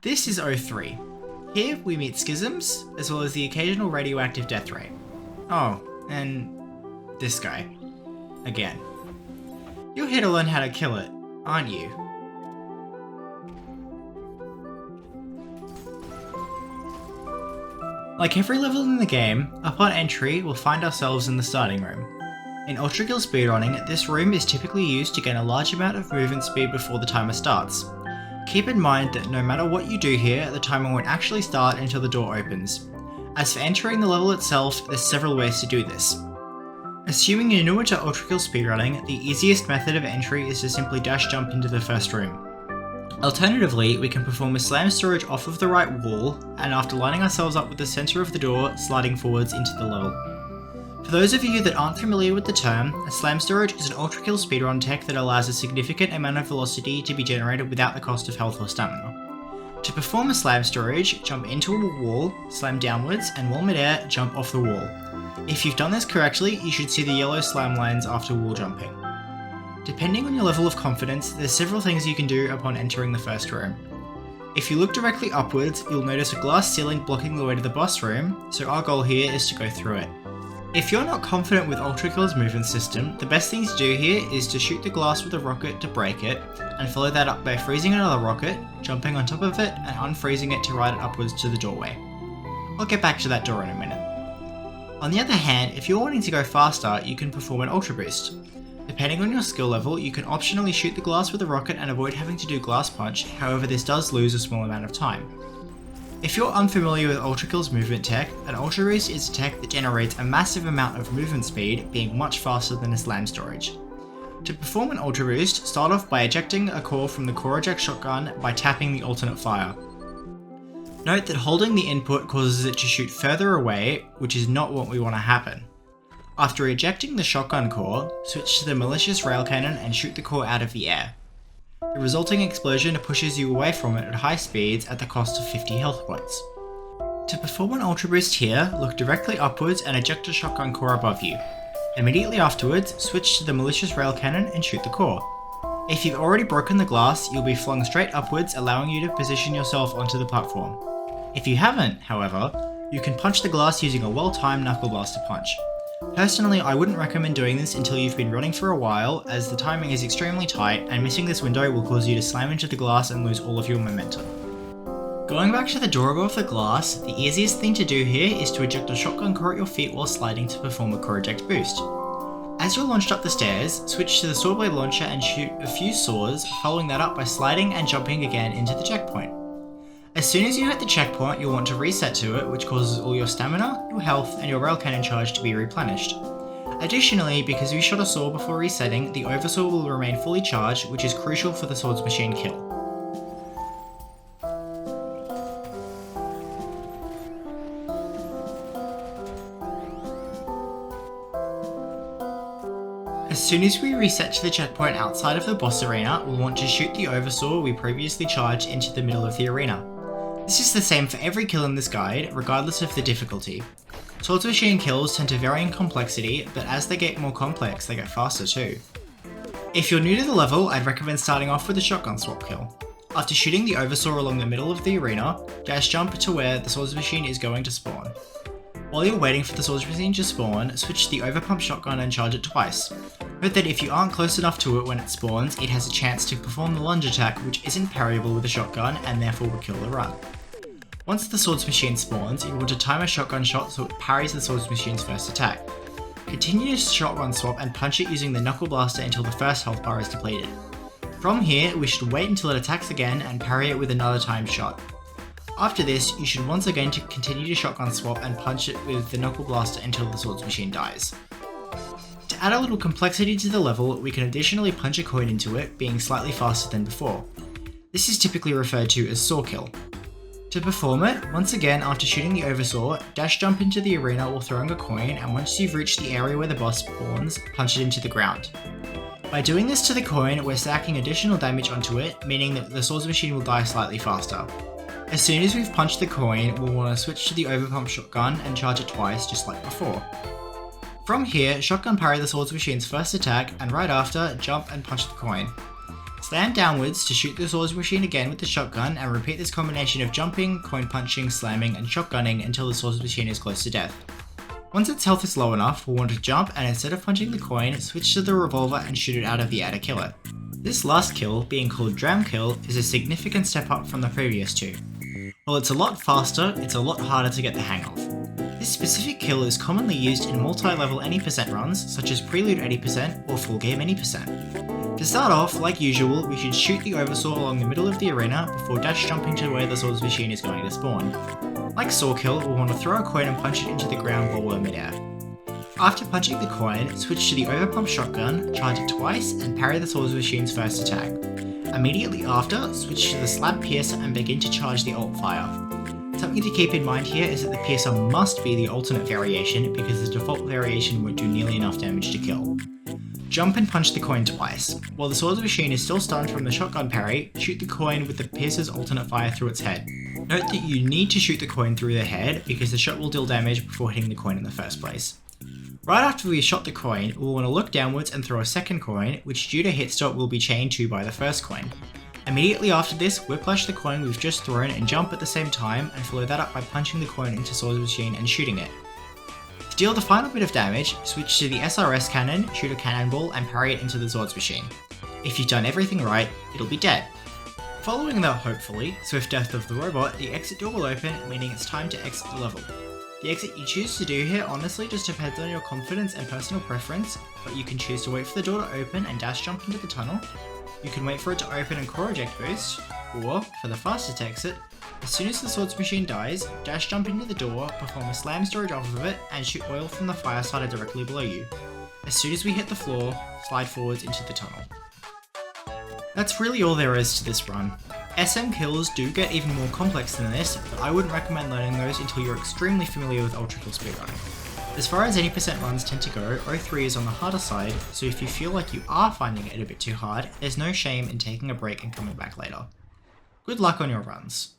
This is 03. Here we meet schisms, as well as the occasional radioactive death rate. Oh, and this guy. Again. You're here to learn how to kill it, aren't you? Like every level in the game, upon entry we'll find ourselves in the starting room. In Ultrakill speedrunning, this room is typically used to gain a large amount of movement speed before the timer starts. Keep in mind that no matter what you do here, the timer won't actually start until the door opens. As for entering the level itself, there's several ways to do this. Assuming you're newer to Ultrakill speedrunning, the easiest method of entry is to simply dash jump into the first room. Alternatively, we can perform a slam storage off of the right wall, and after lining ourselves up with the centre of the door, sliding forwards into the level. For those of you that aren't familiar with the term, a slam storage is an Ultrakill speedrun tech that allows a significant amount of velocity to be generated without the cost of health or stamina. To perform a slam storage, jump into a wall, slam downwards, and while midair, jump off the wall. If you've done this correctly, you should see the yellow slam lines after wall jumping. Depending on your level of confidence, there's several things you can do upon entering the first room. If you look directly upwards, you'll notice a glass ceiling blocking the way to the boss room, so our goal here is to go through it. If you're not confident with Ultrakill's movement system, the best thing to do here is to shoot the glass with a rocket to break it, and follow that up by freezing another rocket, jumping on top of it, and unfreezing it to ride it upwards to the doorway. I'll get back to that door in a minute. On the other hand, if you're wanting to go faster, you can perform an Ultra Boost. Depending on your skill level, you can optionally shoot the glass with a rocket and avoid having to do glass punch, however this does lose a small amount of time. If you're unfamiliar with Ultrakill's movement tech, an Ultra Boost is a tech that generates a massive amount of movement speed, being much faster than a slam storage. To perform an Ultra Boost, start off by ejecting a core from the core eject shotgun by tapping the alternate fire. Note that holding the input causes it to shoot further away, which is not what we want to happen. After ejecting the shotgun core, switch to the malicious rail cannon and shoot the core out of the air. The resulting explosion pushes you away from it at high speeds at the cost of 50 health points. To perform an Ultra Boost here, look directly upwards and eject a shotgun core above you. Immediately afterwards, switch to the malicious rail cannon and shoot the core. If you've already broken the glass, you'll be flung straight upwards, allowing you to position yourself onto the platform. If you haven't, however, you can punch the glass using a well-timed knuckle blaster punch. Personally, I wouldn't recommend doing this until you've been running for a while, as the timing is extremely tight and missing this window will cause you to slam into the glass and lose all of your momentum. Going back to the door above the glass, the easiest thing to do here is to eject a shotgun core at your feet while sliding to perform a core eject boost. As you're launched up the stairs, switch to the sword blade launcher and shoot a few swords, following that up by sliding and jumping again into the checkpoint. As soon as you hit the checkpoint, you'll want to reset to it, which causes all your stamina, your health, and your rail cannon charge to be replenished. Additionally, because you shot a sword before resetting, the oversword will remain fully charged, which is crucial for the Swordsmachine kill. As soon as we reset to the checkpoint outside of the boss arena, we'll want to shoot the oversaw we previously charged into the middle of the arena. This is the same for every kill in this guide, regardless of the difficulty. Swordsmachine kills tend to vary in complexity, but as they get more complex, they get faster too. If you're new to the level, I'd recommend starting off with a shotgun swap kill. After shooting the oversaw along the middle of the arena, dash jump to where the Swordsmachine is going to spawn. While you're waiting for the Swordsmachine to spawn, switch to the overpump shotgun and charge it twice. Note that if you aren't close enough to it when it spawns, it has a chance to perform the lunge attack, which isn't parryable with a shotgun and therefore will kill the run. Once the Swordsmachine spawns, you want to time a shotgun shot so it parries the Swordsmachine's first attack. Continue to shotgun swap and punch it using the knuckle blaster until the first health bar is depleted. From here, we should wait until it attacks again and parry it with another timed shot. After this, you should once again continue to shotgun swap and punch it with the knuckle blaster until the Swordsmachine dies. To add a little complexity to the level, we can additionally punch a coin into it, being slightly faster than before. This is typically referred to as saw kill. To perform it, once again after shooting the oversaw, dash jump into the arena while throwing a coin, and once you've reached the area where the boss spawns, punch it into the ground. By doing this to the coin, we're stacking additional damage onto it, meaning that the Swordsmachine will die slightly faster. As soon as we've punched the coin, we'll want to switch to the overpump shotgun and charge it twice just like before. From here, shotgun parry the Swordsmachine's first attack, and right after, jump and punch the coin. Slam downwards to shoot the Swordsmachine again with the shotgun and repeat this combination of jumping, coin punching, slamming and shotgunning until the Swordsmachine is close to death. Once its health is low enough, we'll want to jump and instead of punching the coin, switch to the revolver and shoot it out of the air to kill it. This last kill, being called Dram Kill, is a significant step up from the previous two. While it's a lot faster, it's a lot harder to get the hang of. This specific kill is commonly used in multi-level any percent runs, such as Prelude 80% or Full Game any percent. To start off, like usual, we should shoot the Oversaw along the middle of the arena before dash jumping to where the Swordsmachine is going to spawn. Like Saw Kill, we'll want to throw a coin and punch it into the ground while we're midair. After punching the coin, switch to the overpump shotgun, charge it twice, and parry the Swordsmachine's first attack. Immediately after, switch to the Slab Piercer and begin to charge the alt fire. Something to keep in mind here is that the Piercer must be the alternate variation because the default variation won't do nearly enough damage to kill. Jump and punch the coin twice. While the Swordsmachine is still stunned from the shotgun parry, shoot the coin with the Piercer's alternate fire through its head. Note that you need to shoot the coin through the head because the shot will deal damage before hitting the coin in the first place. Right after we shot the coin, we'll want to look downwards and throw a second coin, which due to hit stop will be chained to by the first coin. Immediately after this, whiplash the coin we've just thrown and jump at the same time and follow that up by punching the coin into Swordsmachine and shooting it. To deal the final bit of damage, switch to the SRS cannon, shoot a cannonball and parry it into the Swordsmachine. If you've done everything right, it'll be dead. Following the, hopefully, swift death of the robot, the exit door will open, meaning it's time to exit the level. The exit you choose to do here honestly just depends on your confidence and personal preference, but you can choose to wait for the door to open and dash jump into the tunnel. You can wait for it to open and core eject boost, or, for the fastest exit, as soon as the Swordsmachine dies, dash jump into the door, perform a slam storage off of it, and shoot oil from the fire starter directly below you. As soon as we hit the floor, slide forwards into the tunnel. That's really all there is to this run. SM kills do get even more complex than this, but I wouldn't recommend learning those until you're extremely familiar with Ultrakill speedrunning. As far as any percent runs tend to go, 03 is on the harder side, so if you feel like you are finding it a bit too hard, there's no shame in taking a break and coming back later. Good luck on your runs.